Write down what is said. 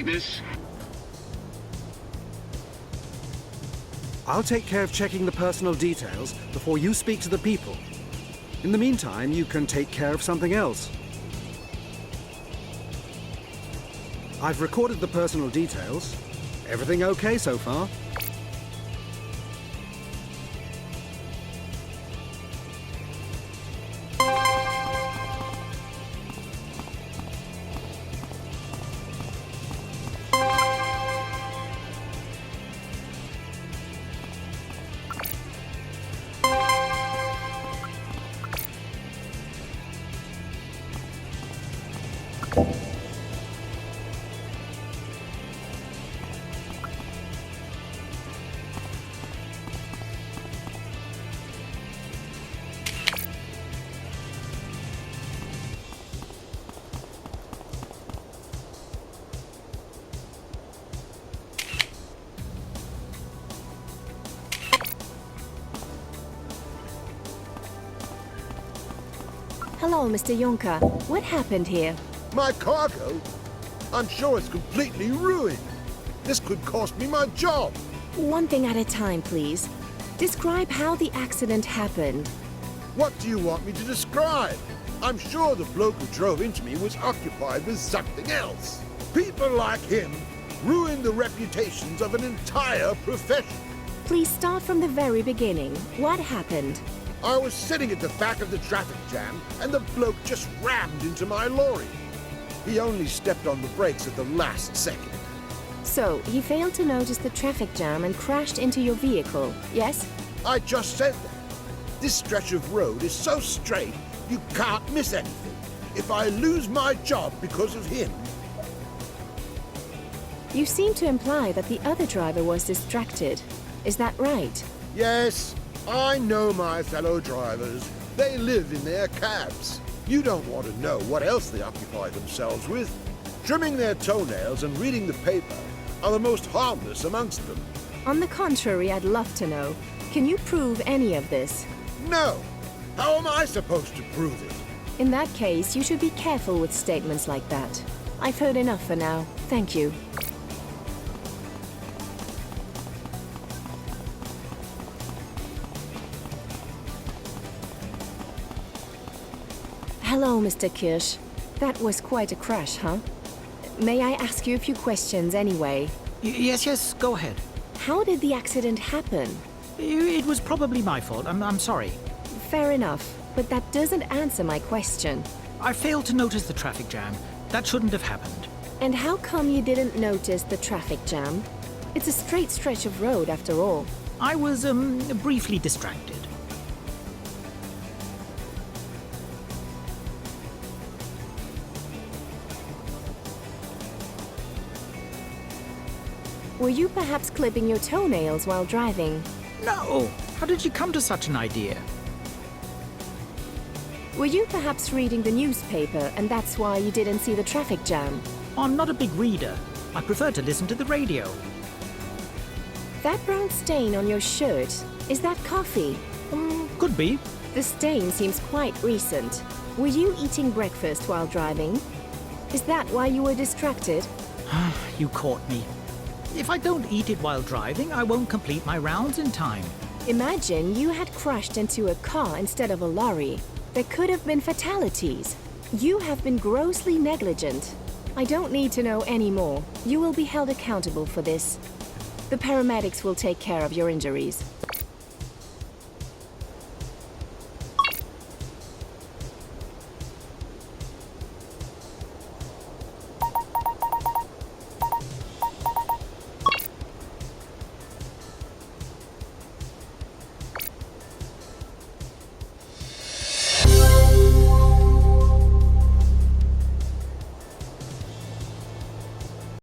take this? I'll take care of checking the personal details before you speak to the people. In the meantime, you can take care of something else. I've recorded the personal details. Everything okay so far? Hello, Mr. Juncker. What happened here? My cargo? I'm sure it's completely ruined. This could cost me my job. One thing at a time, please. Describe how the accident happened. What do you want me to describe? I'm sure the bloke who drove into me was occupied with something else. People like him ruin the reputations of an entire profession. Please start from the very beginning. What happened? I was sitting at the back of the traffic jam, and the bloke just rammed into my lorry. He only stepped on the brakes at the last second. So, he failed to notice the traffic jam and crashed into your vehicle, yes? I just said that. This stretch of road is so straight, you can't miss anything. If I lose my job because of him... You seem to imply that the other driver was distracted. Is that right? Yes, I know my fellow drivers. They live in their cabs. You don't want to know what else they occupy themselves with. Trimming their toenails and reading the paper are the most harmless amongst them. On the contrary, I'd love to know. Can you prove any of this? No! How am I supposed to prove it? In that case, you should be careful with statements like that. I've heard enough for now. Thank you. Hello, Mr. Kirsch. That was quite a crash, huh? May I ask you a few questions anyway? Yes, go ahead. How did the accident happen? It was probably my fault. I'm sorry. Fair enough, but that doesn't answer my question. I failed to notice the traffic jam. That shouldn't have happened. And how come you didn't notice the traffic jam? It's a straight stretch of road, after all. I was, briefly distracted. Were you perhaps clipping your toenails while driving? No! How did you come to such an idea? Were you perhaps reading the newspaper and that's why you didn't see the traffic jam? I'm not a big reader. I prefer to listen to the radio. That brown stain on your shirt, is that coffee? Could be. The stain seems quite recent. Were you eating breakfast while driving? Is that why you were distracted? You caught me. If I don't eat it while driving, I won't complete my rounds in time. Imagine you had crashed into a car instead of a lorry. There could have been fatalities. You have been grossly negligent. I don't need to know any more. You will be held accountable for this. The paramedics will take care of your injuries.